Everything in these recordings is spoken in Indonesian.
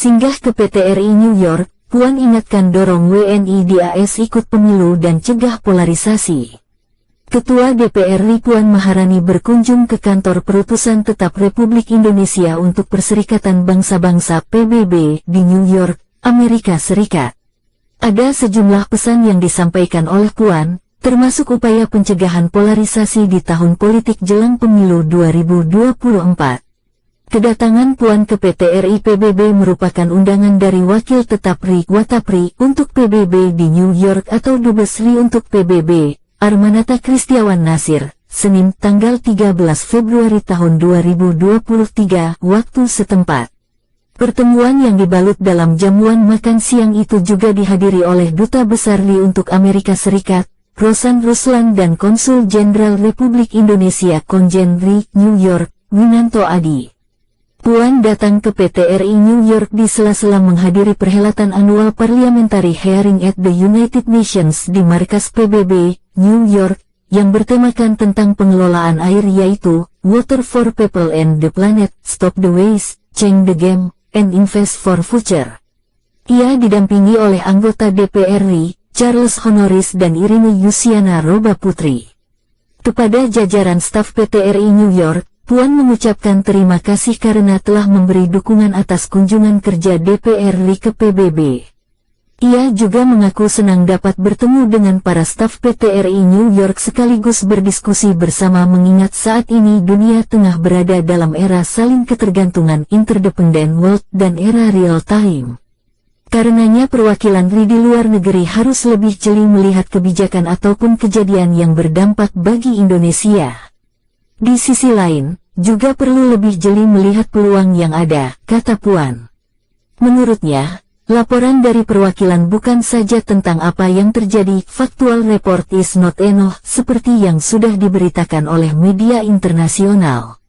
Singgah ke PT RI New York, Puan ingatkan dorong WNI di AS ikut pemilu dan cegah polarisasi. Ketua DPR RI Puan Maharani berkunjung ke kantor Perutusan Tetap Republik Indonesia untuk Perserikatan Bangsa-Bangsa PBB di New York, Amerika Serikat. Ada sejumlah pesan yang disampaikan oleh Puan, termasuk upaya pencegahan polarisasi di tahun politik jelang pemilu 2024. Kedatangan Puan ke PT RI PBB merupakan undangan dari Wakil Tetap RI Watapri untuk PBB di New York atau Dubes RI untuk PBB, Armanata Kristiawan Nasir, Senin tanggal 13 Februari tahun 2023 waktu setempat. Pertemuan yang dibalut dalam jamuan makan siang itu juga dihadiri oleh Duta Besar RI untuk Amerika Serikat, Rosan Ruslan dan Konsul Jenderal Republik Indonesia Konjen RI New York, Winanto Adi. Puan datang ke PT RI New York di sela-sela menghadiri perhelatan annual Parliamentary Hearing at the United Nations di markas PBB, New York, yang bertemakan tentang pengelolaan air yaitu, Water for People and the Planet, Stop the Waste, Change the Game, and Invest for Future. Ia didampingi oleh anggota DPR RI, Charles Honoris dan Irene Yusiana Roba Putri. Kepada jajaran staf PT RI New York, Puan mengucapkan terima kasih karena telah memberi dukungan atas kunjungan kerja DPR RI ke PBB. Ia juga mengaku senang dapat bertemu dengan para staf PT RI New York sekaligus berdiskusi bersama mengingat saat ini dunia tengah berada dalam era saling ketergantungan interdependent world dan era real time. Karenanya perwakilan RI di luar negeri harus lebih jeli melihat kebijakan ataupun kejadian yang berdampak bagi Indonesia. Di sisi lain, juga perlu lebih jeli melihat peluang yang ada, kata Puan. Menurutnya, laporan dari perwakilan bukan saja tentang apa yang terjadi, factual report is not enough, seperti yang sudah diberitakan oleh media internasional.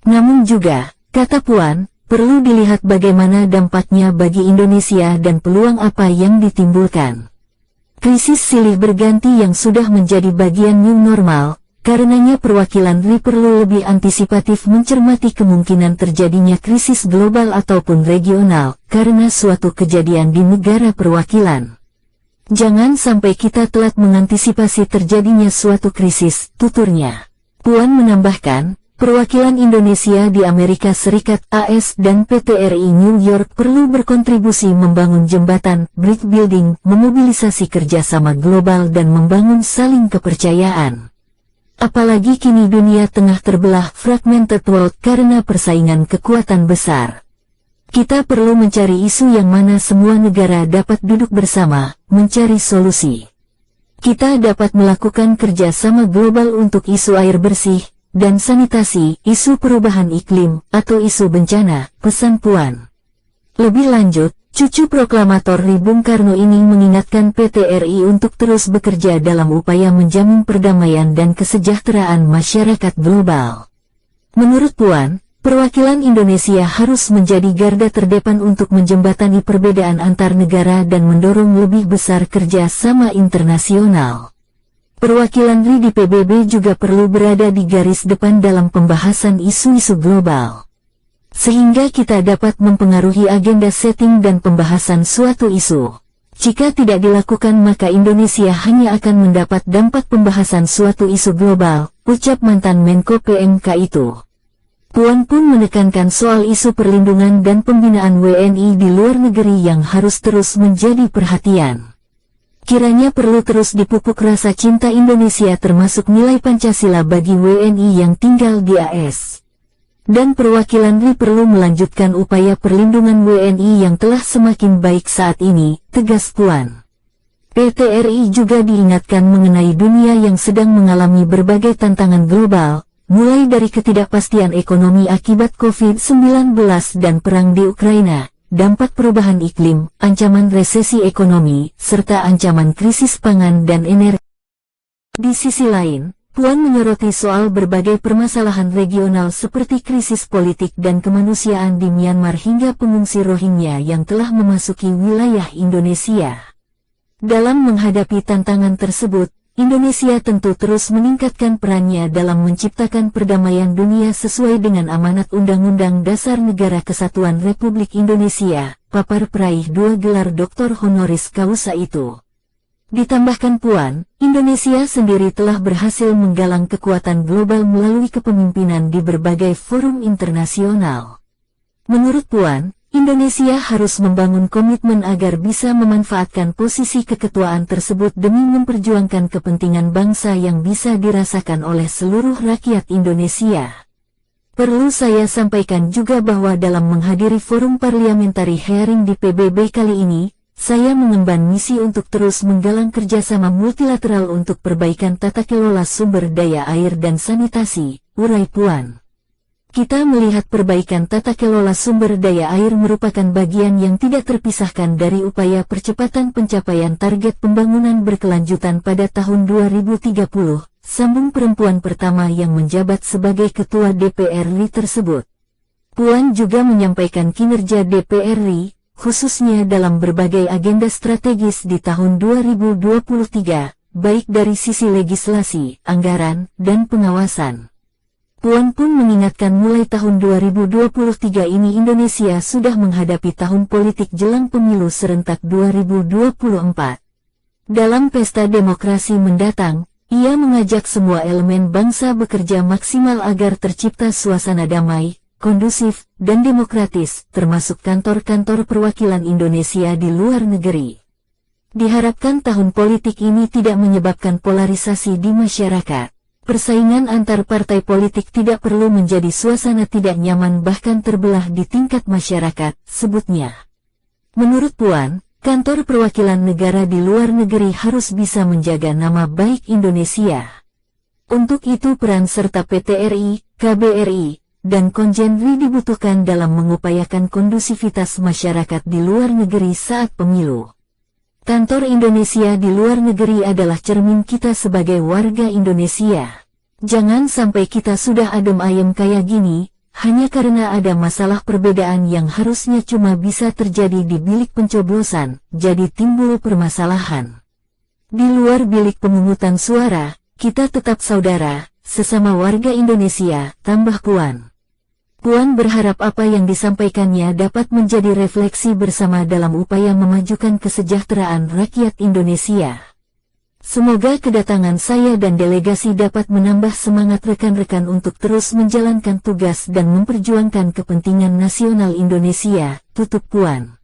Namun juga, kata Puan, perlu dilihat bagaimana dampaknya bagi Indonesia dan peluang apa yang ditimbulkan. Krisis silih berganti yang sudah menjadi bagian new normal. Karenanya perwakilan RI perlu lebih antisipatif mencermati kemungkinan terjadinya krisis global ataupun regional, karena suatu kejadian di negara perwakilan. Jangan sampai kita telat mengantisipasi terjadinya suatu krisis, tuturnya. Puan menambahkan, perwakilan Indonesia di Amerika Serikat AS dan PT RI New York perlu berkontribusi membangun jembatan, bridge building, memobilisasi kerjasama global dan membangun saling kepercayaan. Apalagi kini dunia tengah terbelah fragmented world karena persaingan kekuatan besar. Kita perlu mencari isu yang mana semua negara dapat duduk bersama, mencari solusi. Kita dapat melakukan kerjasama global untuk isu air bersih dan sanitasi, isu perubahan iklim, atau isu bencana, pesan Puan. Lebih lanjut, cucu proklamator RI Bung Karno ini mengingatkan PT RI untuk terus bekerja dalam upaya menjamin perdamaian dan kesejahteraan masyarakat global. Menurut Puan, perwakilan Indonesia harus menjadi garda terdepan untuk menjembatani perbedaan antar negara dan mendorong lebih besar kerja sama internasional. Perwakilan RI di PBB juga perlu berada di garis depan dalam pembahasan isu-isu global. Sehingga kita dapat mempengaruhi agenda setting dan pembahasan suatu isu. Jika tidak dilakukan maka Indonesia hanya akan mendapat dampak pembahasan suatu isu global, ucap mantan Menko PMK itu. Puan pun menekankan soal isu perlindungan dan pembinaan WNI di luar negeri yang harus terus menjadi perhatian. Kiranya perlu terus dipupuk rasa cinta Indonesia termasuk nilai Pancasila bagi WNI yang tinggal di AS. Dan perwakilan RI perlu melanjutkan upaya perlindungan WNI yang telah semakin baik saat ini, tegas Puan. PT RI juga diingatkan mengenai dunia yang sedang mengalami berbagai tantangan global, mulai dari ketidakpastian ekonomi akibat COVID-19 dan perang di Ukraina, dampak perubahan iklim, ancaman resesi ekonomi, serta ancaman krisis pangan dan energi. Di sisi lain, Puan menyoroti soal berbagai permasalahan regional seperti krisis politik dan kemanusiaan di Myanmar hingga pengungsi Rohingya yang telah memasuki wilayah Indonesia. Dalam menghadapi tantangan tersebut, Indonesia tentu terus meningkatkan perannya dalam menciptakan perdamaian dunia sesuai dengan amanat Undang-Undang Dasar Negara Kesatuan Republik Indonesia, papar peraih 2 gelar doktor honoris causa itu. Ditambahkan Puan, Indonesia sendiri telah berhasil menggalang kekuatan global melalui kepemimpinan di berbagai forum internasional. Menurut Puan, Indonesia harus membangun komitmen agar bisa memanfaatkan posisi keketuaan tersebut demi memperjuangkan kepentingan bangsa yang bisa dirasakan oleh seluruh rakyat Indonesia. Perlu saya sampaikan juga bahwa dalam menghadiri forum parliamentary hearing di PBB kali ini, saya mengemban misi untuk terus menggalang kerjasama multilateral untuk perbaikan tata kelola sumber daya air dan sanitasi, urai Puan. Kita melihat perbaikan tata kelola sumber daya air merupakan bagian yang tidak terpisahkan dari upaya percepatan pencapaian target pembangunan berkelanjutan pada tahun 2030, sambung perempuan pertama yang menjabat sebagai Ketua DPR RI tersebut. Puan juga menyampaikan kinerja DPR RI, khususnya dalam berbagai agenda strategis di tahun 2023, baik dari sisi legislasi, anggaran, dan pengawasan. Puan pun mengingatkan mulai tahun 2023 ini Indonesia sudah menghadapi tahun politik jelang pemilu serentak 2024. Dalam pesta demokrasi mendatang, ia mengajak semua elemen bangsa bekerja maksimal agar tercipta suasana damai, kondusif, dan demokratis, termasuk kantor-kantor perwakilan Indonesia di luar negeri. Diharapkan tahun politik ini tidak menyebabkan polarisasi di masyarakat. Persaingan antar partai politik tidak perlu menjadi suasana tidak nyaman bahkan terbelah di tingkat masyarakat, sebutnya. Menurut Puan, kantor perwakilan negara di luar negeri harus bisa menjaga nama baik Indonesia. Untuk itu peran serta PT RI, KBRI, dan Konjen RI dibutuhkan dalam mengupayakan kondusivitas masyarakat di luar negeri saat pemilu. Kantor Indonesia di luar negeri adalah cermin kita sebagai warga Indonesia. Jangan sampai kita sudah adem ayem kayak gini, hanya karena ada masalah perbedaan yang harusnya cuma bisa terjadi di bilik pencoblosan, jadi timbul permasalahan. Di luar bilik pemungutan suara, kita tetap saudara, sesama warga Indonesia, tambah Puan. Puan berharap apa yang disampaikannya dapat menjadi refleksi bersama dalam upaya memajukan kesejahteraan rakyat Indonesia. Semoga kedatangan saya dan delegasi dapat menambah semangat rekan-rekan untuk terus menjalankan tugas dan memperjuangkan kepentingan nasional Indonesia, tutup Puan.